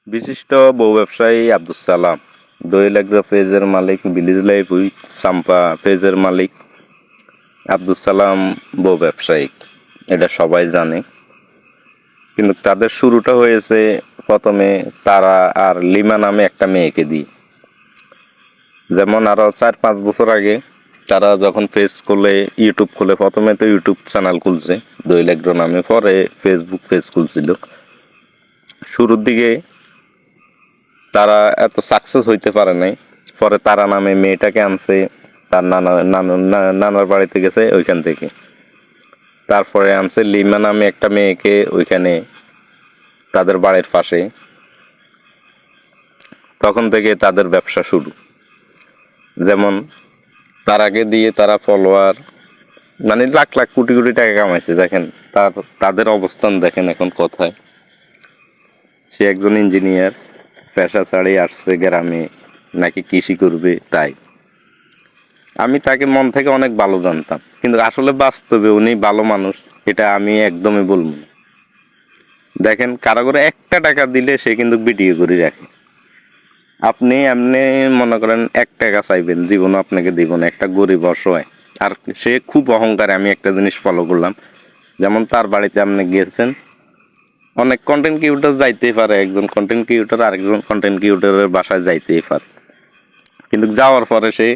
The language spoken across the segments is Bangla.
বিশিষ্ট বউ ব্যবসায়ী আব্দুস সালাম, দোয়েল এগ্রো পেজের মালিক, ভিলেজ লাইফ উইথ সাম্পা পেজের মালিক আব্দুস সালাম বউ ব্যবসায়ী, এটা সবাই জানে। কিন্তু তাদের শুরুটা হয়েছে প্রথমে তারা আর লিমা নামে একটা মেয়েকে দিয়ে। যেমন আরও 4-5 বছর আগে তারা যখন পেজ খুলে, ইউটিউব খুলে, প্রথমে তো ইউটিউব চ্যানেল খুলছে দোয়েল এগ্রো নামে, পরে ফেসবুক পেজ খুলছিল। শুরুর দিকে তারা এত সাকসেস হইতে পারে নাই, পরে তারা নামে মেয়েটাকে আনছে, তার নানার বাড়িতে গেছে ওইখান থেকে। তারপরে আনছে লিমা নামে একটা মেয়েকে ওইখানে তাদের বাড়ির পাশে। তখন থেকে তাদের ব্যবসা শুরু। যেমন তার আগে দিয়ে তারা ফলোয়ার মানে লাখ লাখ কোটি কোটি টাকা কামাইছে। দেখেন তাদের অবস্থান দেখেন এখন কোথায়। সে একজন ইঞ্জিনিয়ার, পেশা ছাড়িয়ে আসছে গ্রামে, নাকি কৃষি করবে। তাই আমি তাকে মন থেকে অনেক ভালো জানতাম, কিন্তু আসলে বাস্তবে উনি ভালো মানুষ এটা আমি একদমই বলবো না। দেখেন কারো করে একটা টাকা দিলে সে কিন্তু ভিডিও করে রাখে। আপনি এমনি মনে করেন 1 টাকা চাইবেন, জীবনও আপনাকে দিব না, একটা গরিব অসহায়। আর সে খুব অহংকারে। আমি একটা জিনিস ফলো করলাম, যেমন তার বাড়িতে আপনি গিয়েছেন, অনেক কন্টেন্ট ক্রিয়েটর যাইতেই পারে, একজন কন্টেন্ট ক্রিয়েটর আরেকজন কন্টেন্ট ক্রিয়েটরের বাসায় যাইতেই পারে, কিন্তু যাওয়ার পরে সে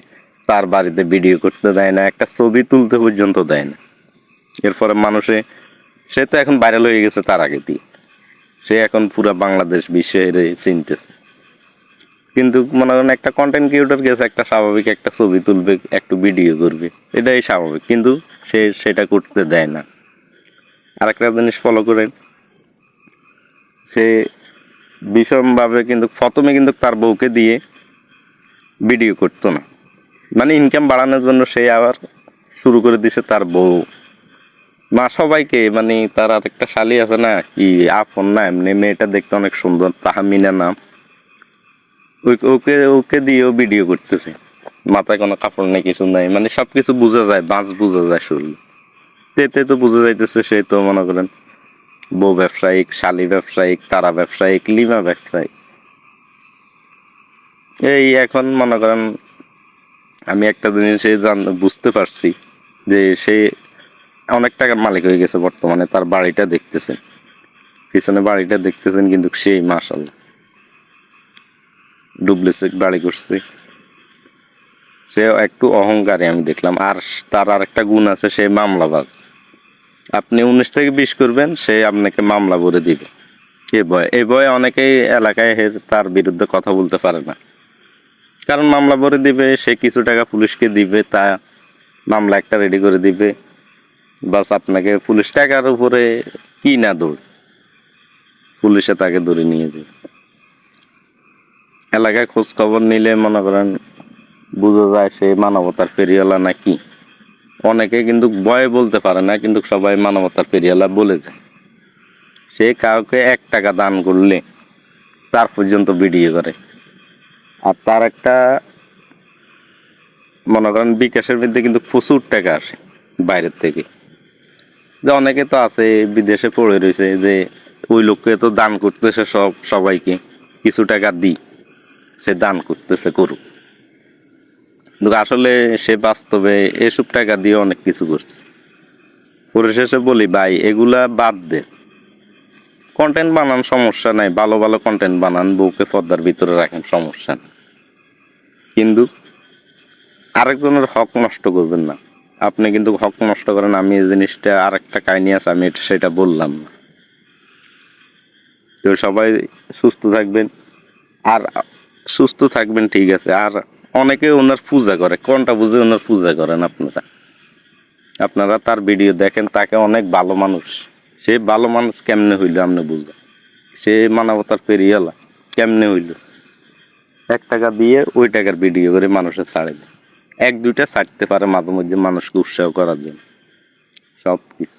তার বাড়িতে ভিডিও করতে দেয় না, একটা ছবি তুলতে পর্যন্ত দেয় না। এরপরে সে তো এখন ভাইরাল হয়ে গেছে তার আগে দিয়ে, সে এখন পুরো বাংলাদেশ বিশ্বের চিনতেছে। কিন্তু মনে করেন একটা কন্টেন্ট ক্রিয়েটর গেছে, একটা স্বাভাবিক একটা ছবি তুলবে, একটু ভিডিও করবে, এটাই স্বাভাবিক, কিন্তু সে সেটা করতে দেয় না। আরেকটা জিনিস ফলো করেন, সে ভীষণভাবে কিন্তু প্রথমে কিন্তু তার বউকে দিয়ে ভিডিও করতো না, মানে ইনকাম বাড়ানোর জন্য সে আবার শুরু করে দিছে তার বউ মা সবাইকে, মানে তার আর একটা শালি আছে না, কি আপন না, এমনি মেয়েটা দেখতে অনেক সুন্দর, তাহমিনা নাম, ওকে ওকে দিয়েও ভিডিও করতেছে। মাথায় কোনো কাপড় নেই, কিছু নাই, মানে সব কিছু বোঝা যায়, বাঁচ বোঝা যায় শরীর। এতে তো বোঝা যাইতেছে সে তো মনে করেন বউ ব্যবসায়িক, শালি ব্যবসায়িক, তারা ব্যবসায়িক, লিমা ব্যবসায়িক। এই এখন মনে করেন আমি একটা জিনিস বুঝতে পারছি যে সে অনেক টাকার মালিক হয়ে গেছে বর্তমানে। তার বাড়িটা দেখতেছেন, পিছনে বাড়িটা দেখতেছেন, কিন্তু সেই মাশাআল্লাহ ডুপ্লেক্স বাড়ি করছে। সে একটু অহংকারী আমি দেখলাম। আর তার আরেকটা গুণ আছে, সে মামলাবাজ। আপনি 19 থেকে 20 করবেন, সে আপনাকে মামলা করে দিবে। এই ভয়ে অনেকেই এলাকায় তার বিরুদ্ধে কথা বলতে পারে না, কারণ মামলা ভরে দিবে। সে কিছু টাকা পুলিশকে দিবে, তা মামলা একটা রেডি করে দিবে, বাস আপনাকে পুলিশ টাকার উপরে কি না দৌড়, পুলিশে তাকে ধরে নিয়ে যাবে। এলাকায় খোঁজ খবর নিলে মনে করেন বোঝা যায় সে মানবতার ফেরিওয়ালা নাকি। অনেকে কিন্তু ভয়ে বলতে পারে না, কিন্তু সবাই মানবতার ফেরিওয়ালা বলে যায়। সে কাউকে 1 টাকা দান করলে তার পর্যন্ত ভিডিও করে। আর তার একটা মনে করেন বিকাশের মধ্যে কিন্তু প্রচুর টাকা আসে বাইরের থেকে। যে অনেকে তো আছে বিদেশে পড়ে রয়েছে, যে ওই লোককে তো দান করতেছে, সবাইকে কিছু টাকা দিই, সে দান করতেছে, করুক। কিন্তু আসলে সে বাস্তবে এসব টাকা দিয়ে অনেক কিছু করছে। পরিশেষে বলি ভাই, এগুলা বাদ দে, কন্টেন্ট বানান, সমস্যা নাই, ভালো ভালো কন্টেন্ট বানান, বউকে পর্দার ভিতরে রাখেন, সমস্যা নেই, কিন্তু আরেকজনের হক নষ্ট করবেন না। আপনি কিন্তু হক নষ্ট করেন। আমি এই জিনিসটা আরেকটা কাহিনী আছে, আমি সেটা বললাম না। তো সবাই সুস্থ থাকবেন, আর সুস্থ থাকবেন, ঠিক আছে। আর অনেকে ওনার পূজা করে, কোনটা বুঝে ওনার পূজা করেন আপনারা তার ভিডিও দেখেন, তাকে অনেক ভালো মানুষ। সে ভালো মানুষ কেমনে হইল আপনি বুঝবেন, সে মানবতার পেরিয়ালা কেমনে হইল। 1 টাকা দিয়ে ওই টাকার ভিডিও করে মানুষের ছাড়ে দেয়, 1-2টা ছাড়তে পারে মাঝে মধ্যে মানুষকে উৎসাহ করার জন্য, সব কিছু।